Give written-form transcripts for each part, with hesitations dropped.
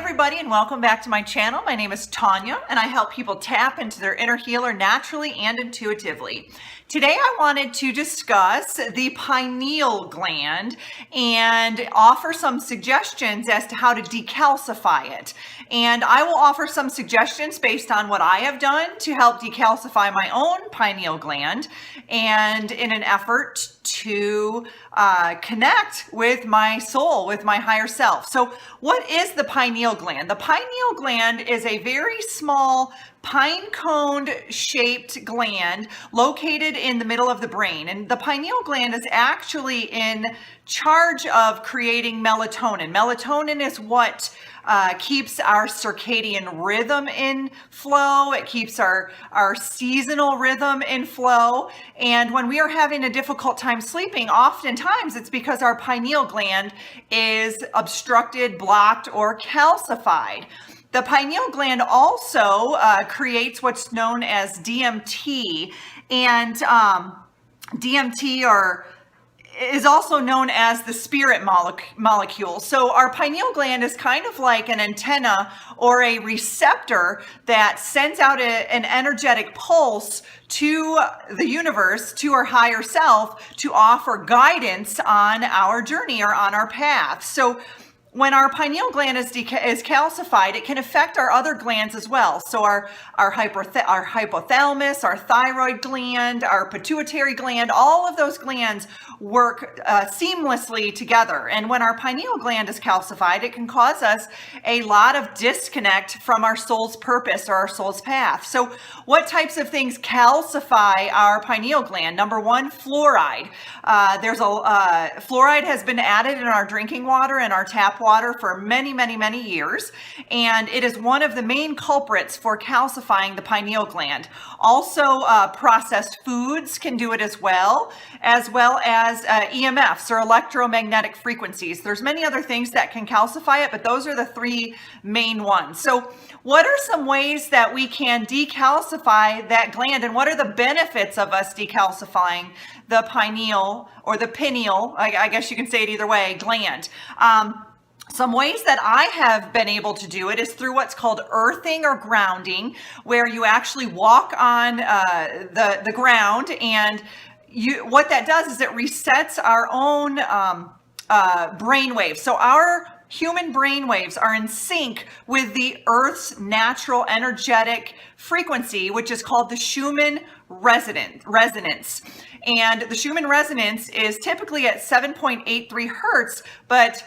everybody, and welcome back to my channel. My name is Tanya, and I help people tap into their inner healer naturally and intuitively. Today I wanted to discuss the pineal gland and offer some suggestions as to how to decalcify it. And I will offer some suggestions based on what I have done to help decalcify my own pineal gland, and in an effort to connect with my soul, with my higher self. So what is the pineal gland? The pineal gland is a very small pine cone shaped gland located in the middle of the brain. And the pineal gland is actually in charge of creating melatonin. Melatonin is what keeps our circadian rhythm in flow. It keeps our seasonal rhythm in flow. And when we are having a difficult time sleeping, oftentimes it's because our pineal gland is obstructed, blocked, or calcified. The pineal gland also creates what's known as DMT, and DMT is also known as the spirit molecule. So our pineal gland is kind of like an antenna or a receptor that sends out an energetic pulse to the universe, to our higher self, to offer guidance on our journey or on our path. So when our pineal gland is calcified, it can affect our other glands as well. So our hypothalamus, our thyroid gland, our pituitary gland, all of those glands work seamlessly together. And when our pineal gland is calcified, it can cause us a lot of disconnect from our soul's purpose or our soul's path. So what types of things calcify our pineal gland? Number one, fluoride. Fluoride has been added in our drinking water and our tap water for many, many, many years, and it is one of the main culprits for calcifying the pineal gland. Also, processed foods can do it as well as EMFs or electromagnetic frequencies. There's many other things that can calcify it, but those are the three main ones. So what are some ways that we can decalcify that gland, and what are the benefits of us decalcifying the pineal or the pineal, I guess you can say it either way, gland? Some ways that I have been able to do it is through what's called earthing or grounding, where you actually walk on the ground, and what that does is it resets our own brain waves. So our human brain waves are in sync with the Earth's natural energetic frequency, which is called the Schumann resonance. And the Schumann resonance is typically at 7.83 hertz, but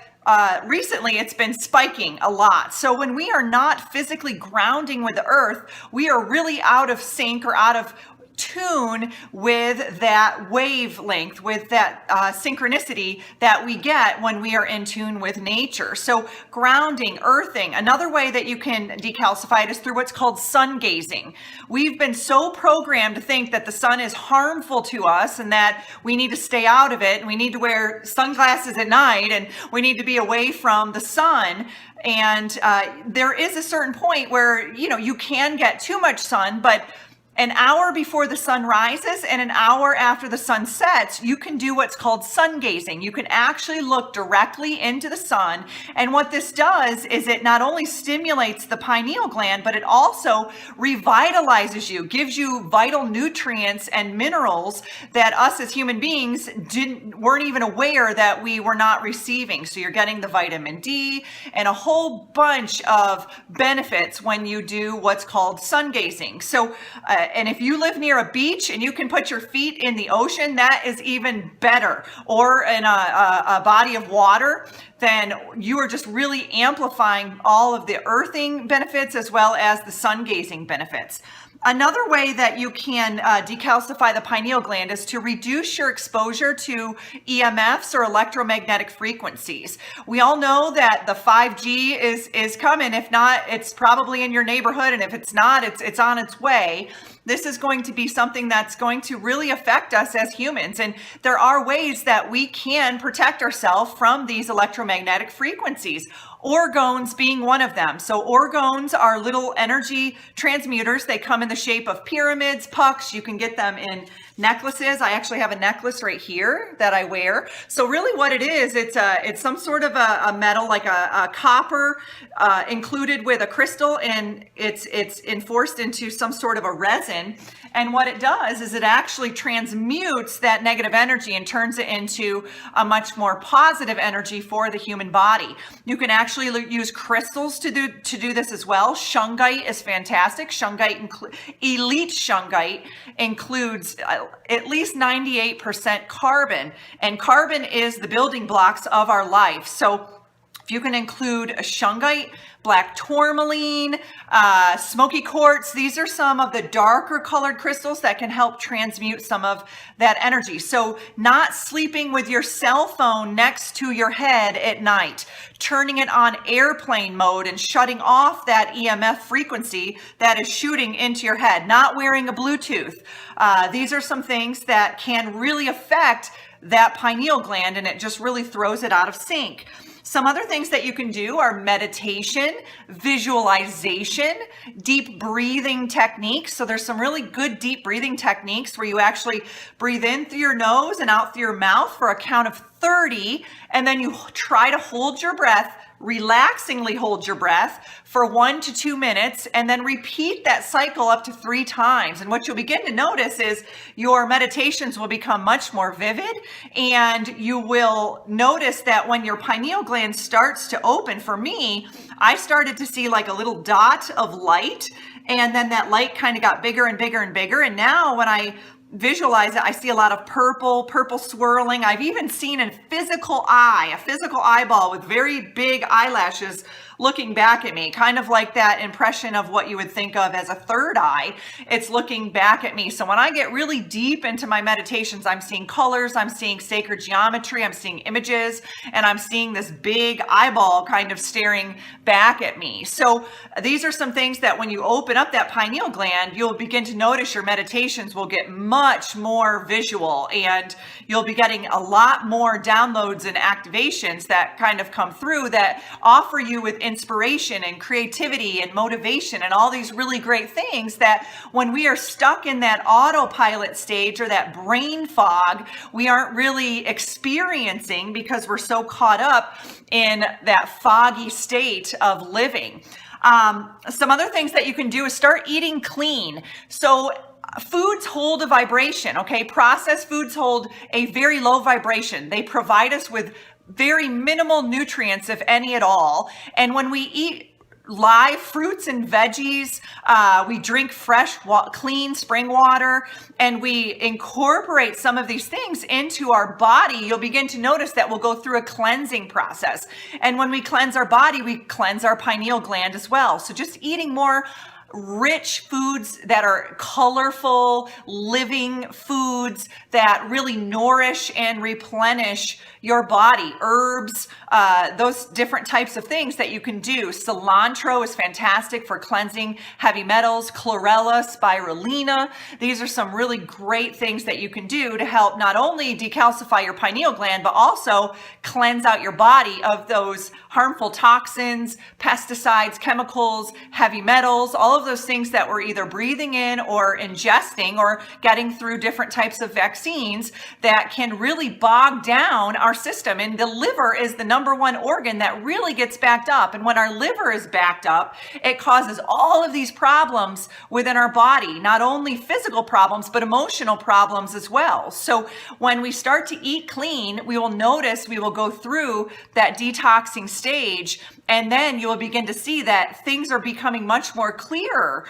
recently it's been spiking a lot. So when we are not physically grounding with the earth, we are really out of sync or out of tune with that wavelength, with that synchronicity that we get when we are in tune with nature. So grounding, earthing. Another way that you can decalcify it is through what's called sun gazing. We've been so programmed to think that the sun is harmful to us and that we need to stay out of it, and we need to wear sunglasses at night, and we need to be away from the sun. And there is a certain point where, you can get too much sun, but an hour before the sun rises and an hour after the sun sets, you can do what's called sun gazing. You can actually look directly into the sun. And what this does is it not only stimulates the pineal gland, but it also revitalizes you, gives you vital nutrients and minerals that us as human beings weren't even aware that we were not receiving. So you're getting the vitamin D and a whole bunch of benefits when you do what's called sun gazing. So, and if you live near a beach and you can put your feet in the ocean, that is even better. Or in a body of water, then you are just really amplifying all of the earthing benefits as well as the sun gazing benefits. Another way that you can decalcify the pineal gland is to reduce your exposure to EMFs or electromagnetic frequencies. We all know that the 5G is coming. If not, it's probably in your neighborhood, and if it's not, it's on its way. This is going to be something that's going to really affect us as humans. And there are ways that we can protect ourselves from these electromagnetic frequencies. Orgones being one of them. So orgones are little energy transmuters. They come in the shape of pyramids, pucks. You can get them in necklaces. I actually have a necklace right here that I wear. So really what it is, it's some sort of a metal, like a copper included with a crystal, and it's enforced into some sort of a resin. And what it does is it actually transmutes that negative energy and turns it into a much more positive energy for the human body. You can actually use crystals to do this as well. Shungite is fantastic. Elite shungite includes at least 98% carbon, and carbon is the building blocks of our life. So if you can include a shungite, black tourmaline, smoky quartz, these are some of the darker colored crystals that can help transmute some of that energy. So not sleeping with your cell phone next to your head at night, turning it on airplane mode and shutting off that EMF frequency that is shooting into your head, not wearing a Bluetooth. These are some things that can really affect that pineal gland, and it just really throws it out of sync. Some other things that you can do are meditation, visualization, deep breathing techniques. So there's some really good deep breathing techniques where you actually breathe in through your nose and out through your mouth for a count of 30, and then you try to hold your breath, relaxingly hold your breath for 1 to 2 minutes, and then repeat that cycle up to 3 times. And what you'll begin to notice is your meditations will become much more vivid, and you will notice that when your pineal gland starts to open, for me, I started to see like a little dot of light, and then that light kind of got bigger and bigger and bigger. And now when I visualize it, I see a lot of purple swirling. I've even seen a physical eyeball with very big eyelashes looking back at me, kind of like that impression of what you would think of as a third eye. It's looking back at me. So when I get really deep into my meditations, I'm seeing colors, I'm seeing sacred geometry, I'm seeing images, and I'm seeing this big eyeball kind of staring back at me. So these are some things that when you open up that pineal gland, you'll begin to notice your meditations will get much more visual, and you'll be getting a lot more downloads and activations that kind of come through that offer you with inspiration and creativity and motivation and all these really great things that when we are stuck in that autopilot stage or that brain fog, we aren't really experiencing because we're so caught up in that foggy state of living. Some other things that you can do is start eating clean. So foods hold a vibration, okay? Processed foods hold a very low vibration. They provide us with very minimal nutrients, if any at all. And when we eat live fruits and veggies, we drink fresh, clean spring water, and we incorporate some of these things into our body, you'll begin to notice that we'll go through a cleansing process. And when we cleanse our body, we cleanse our pineal gland as well. So just eating more rich foods that are colorful, living foods that really nourish and replenish your body. Herbs, those different types of things that you can do. Cilantro is fantastic for cleansing heavy metals. Chlorella, spirulina. These are some really great things that you can do to help not only decalcify your pineal gland, but also cleanse out your body of those harmful toxins, pesticides, chemicals, heavy metals, all of those things that we're either breathing in or ingesting or getting through different types of vaccines that can really bog down our system. And the liver is the number one organ that really gets backed up. And when our liver is backed up, it causes all of these problems within our body, not only physical problems, but emotional problems as well. So when we start to eat clean, we will notice we will go through that detoxing stage, and then you will begin to see that things are becoming much more clearer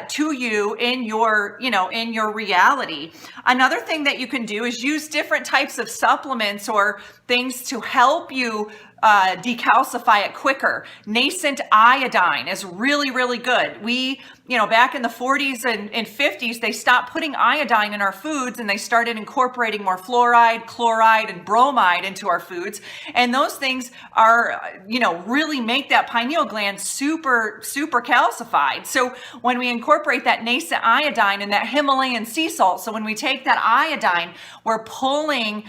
to you in your, in your reality. Another thing that you can do is use different types of supplements or things to help you decalcify it quicker. Nascent iodine is really, really good. We, back in the 40s and 50s, they stopped putting iodine in our foods and they started incorporating more fluoride, chloride, and bromide into our foods. And those things are, really make that pineal gland super, super calcified. So when we incorporate that nascent iodine and that Himalayan sea salt, so when we take that iodine, we're pulling,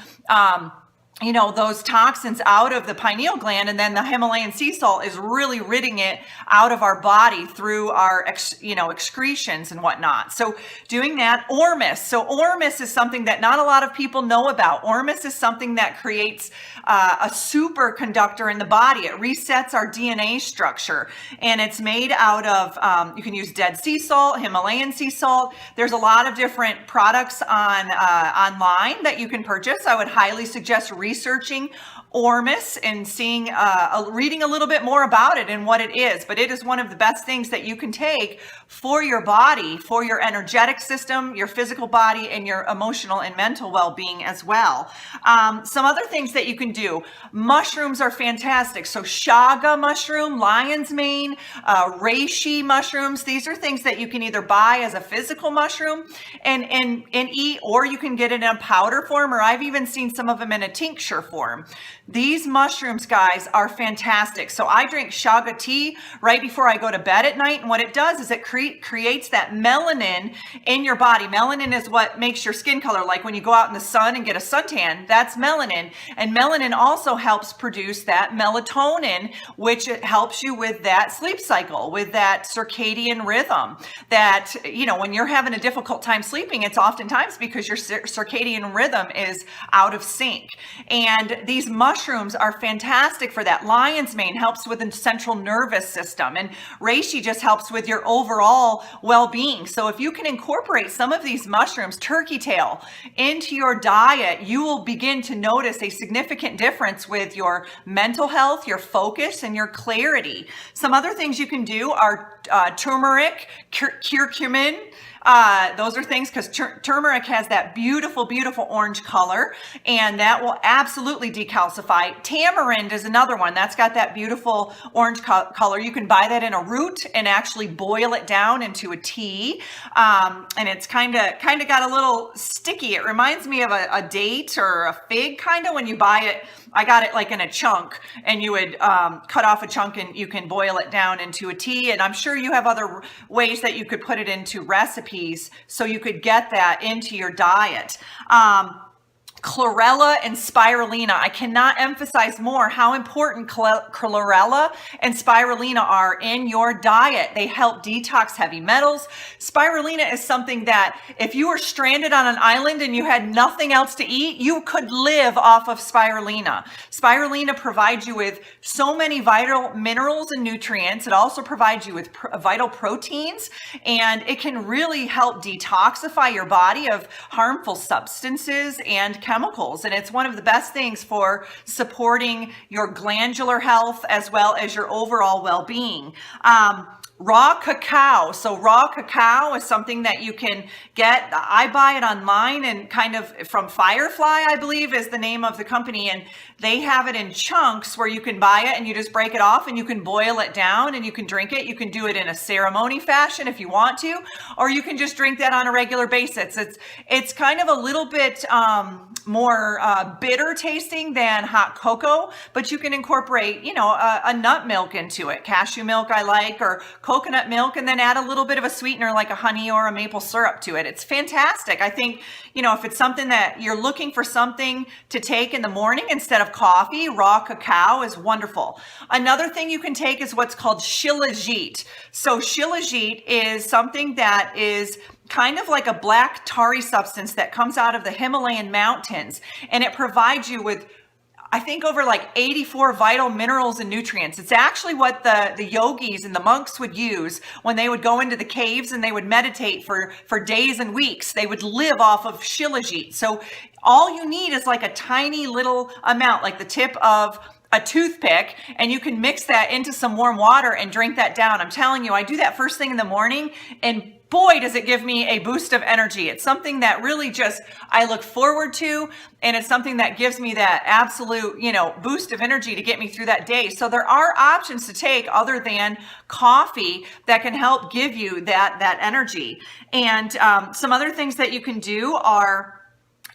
those toxins out of the pineal gland, and then the Himalayan sea salt is really ridding it out of our body through our excretions and whatnot. So doing that. Ormus. So ormus is something that not a lot of people know about. Ormus is something that creates a superconductor in the body. It resets our DNA structure, and it's made out of, you can use Dead Sea salt, Himalayan sea salt. There's a lot of different products online that you can purchase. I would highly suggest researching ormus and seeing, reading a little bit more about it and what it is. But it is one of the best things that you can take for your body, for your energetic system, your physical body, and your emotional and mental well-being as well. Some other things that you can do. Mushrooms are fantastic. So chaga mushroom, lion's mane, reishi mushrooms. These are things that you can either buy as a physical mushroom and eat, or you can get it in a powder form, or I've even seen some of them in a tincture form. These mushrooms, guys, are fantastic. So I drink chaga tea right before I go to bed at night. And what it does is it creates that melanin in your body. Melanin is what makes your skin color. Like when you go out in the sun and get a suntan, that's melanin. And melanin also helps produce that melatonin, which helps you with that sleep cycle, with that circadian rhythm. That, when you're having a difficult time sleeping, it's oftentimes because your circadian rhythm is out of sync. And these mushrooms are fantastic for that. Lion's mane helps with the central nervous system, and reishi just helps with your overall well-being. So if you can incorporate some of these mushrooms, turkey tail, into your diet, you will begin to notice a significant difference with your mental health, your focus, and your clarity. Some other things you can do are turmeric, curcumin. Those are things, because turmeric has that beautiful, beautiful orange color, and that will absolutely decalcify. Tamarind is another one that's got that beautiful orange color. You can buy that in a root and actually boil it down into a tea. And it's kind of got a little sticky. It reminds me of a date or a fig, kind of, when you buy it. I got it like in a chunk, and you would cut off a chunk and you can boil it down into a tea. And I'm sure you have other ways that you could put it into recipes so you could get that into your diet. Chlorella and Spirulina. I cannot emphasize more how important Chlorella and Spirulina are in your diet. They help detox heavy metals. Spirulina is something that if you were stranded on an island and you had nothing else to eat, you could live off of Spirulina. Spirulina provides you with so many vital minerals and nutrients. It also provides you with vital proteins, and it can really help detoxify your body of harmful substances and chemicals. And it's one of the best things for supporting your glandular health as well as your overall well-being. Raw cacao. So raw cacao is something that you can get. I buy it online, and kind of from Firefly, I believe is the name of the company. And they have it in chunks where you can buy it and you just break it off and you can boil it down and you can drink it. You can do it in a ceremony fashion if you want to, or you can just drink that on a regular basis. It's kind of a little bit more bitter tasting than hot cocoa, but you can incorporate, a nut milk into it. Cashew milk I like, or coconut milk, and then add a little bit of a sweetener like a honey or a maple syrup to it. It's fantastic. I think, if it's something that you're looking for something to take in the morning instead of coffee, raw cacao is wonderful. Another thing you can take is what's called Shilajit. So Shilajit is something that is kind of like a black tarry substance that comes out of the Himalayan mountains, and it provides you with, I think, over like 84 vital minerals and nutrients. It's actually what the yogis and the monks would use when they would go into the caves and they would meditate for days and weeks. They would live off of Shilajit. So all you need is like a tiny little amount, like the tip of a toothpick, and you can mix that into some warm water and drink that down. I'm telling you, I do that first thing in the morning, and boy, does it give me a boost of energy. It's something that really just I look forward to, and it's something that gives me that absolute, boost of energy to get me through that day. So there are options to take other than coffee that can help give you that energy. And some other things that you can do are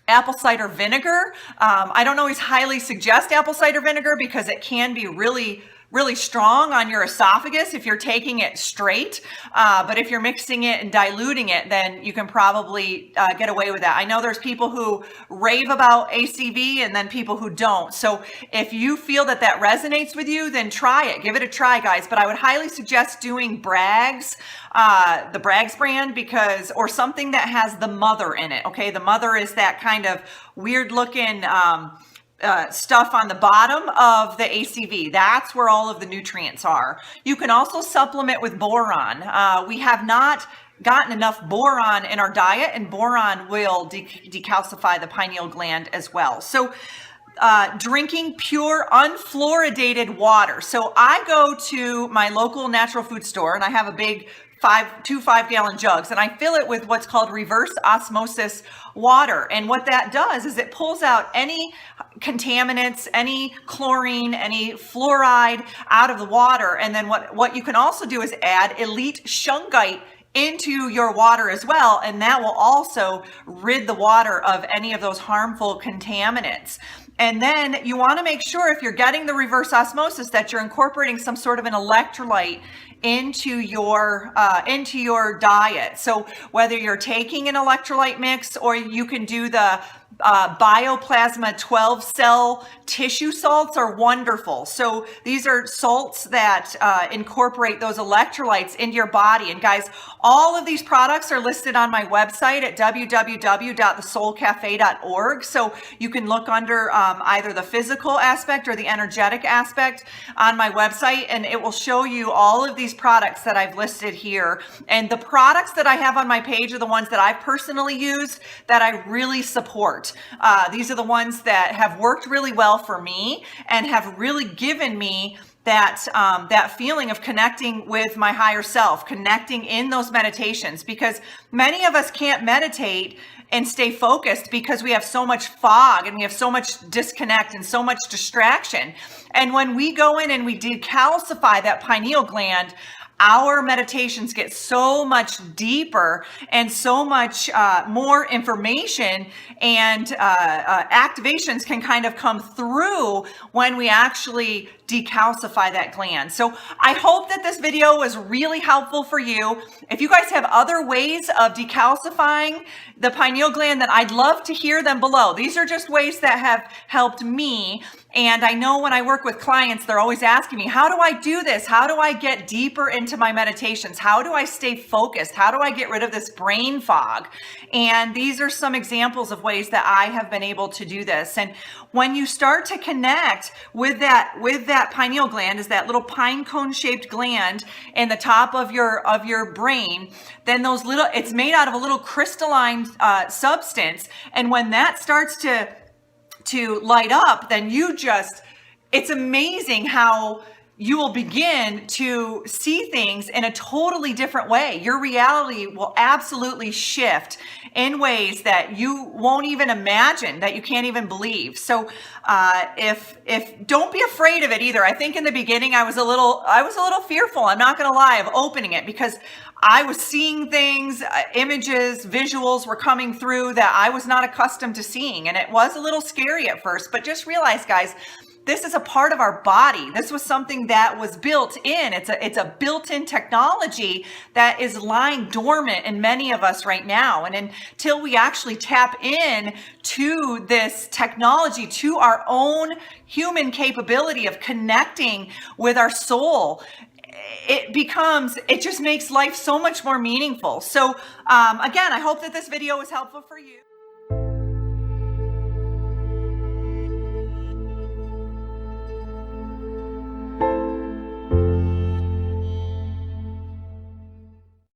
apple cider vinegar. I don't always highly suggest apple cider vinegar because it can be really really strong on your esophagus if you're taking it straight. But if you're mixing it and diluting it, then you can probably get away with that. I know there's people who rave about ACV and then people who don't. So if you feel that that resonates with you, then try it. Give it a try, guys. But I would highly suggest doing Bragg's, the Bragg's brand, because, or something that has the mother in it. Okay. The mother is that kind of weird looking, stuff on the bottom of the ACV. That's where all of the nutrients are. You can also supplement with boron. We have not gotten enough boron in our diet, and boron will decalcify the pineal gland as well. So drinking pure unfluoridated water. So I go to my local natural food store and I have a big 2 5-gallon jugs, and I fill it with what's called reverse osmosis water. And what that does is it pulls out any contaminants, any chlorine, any fluoride out of the water. And then what you can also do is add elite shungite into your water as well, and that will also rid the water of any of those harmful contaminants. And then you want to make sure, if you're getting the reverse osmosis, that you're incorporating some sort of an electrolyte into your diet. So whether you're taking an electrolyte mix, or you can do the bioplasma 12 cell tissue salts, are wonderful. So these are salts that incorporate those electrolytes into your body. And guys, all of these products are listed on my website at www.thesoulcafe.org. So you can look under either the physical aspect or the energetic aspect on my website, and it will show you all of these products that I've listed here. And the products that I have on my page are the ones that I've personally used that I really support. These are the ones that have worked really well for me and have really given me that feeling of connecting with my higher self, connecting in those meditations, because many of us can't meditate and stay focused because we have so much fog and we have so much disconnect and so much distraction. And when we go in and we decalcify that pineal gland, our meditations get so much deeper and so much more information, and activations can kind of come through when we actually decalcify that gland. So I hope that this video was really helpful for you. If you guys have other ways of decalcifying the pineal gland, then I'd love to hear them below. These are just ways that have helped me. And I know when I work with clients, they're always asking me, how do I do this? How do I get deeper into my meditations? How do I stay focused? How do I get rid of this brain fog? And these are some examples of ways that I have been able to do this. And when you start to connect with that pineal gland, is that little pine cone shaped gland in the top of your brain, then it's made out of a little crystalline substance. And when that starts to light up, then it's amazing how you will begin to see things in a totally different way. Your reality will absolutely shift in ways that you won't even imagine, that you can't even believe. So if don't be afraid of it either. I think in the beginning I was a little fearful, I'm not going to lie, of opening it, because I was seeing things, images, visuals were coming through that I was not accustomed to seeing. And it was a little scary at first, but just realize, guys, this is a part of our body. This was something that was built in. It's a built-in technology that is lying dormant in many of us right now. And until we actually tap in to this technology, to our own human capability of connecting with our soul, it just makes life so much more meaningful. So again, I hope that this video was helpful for you.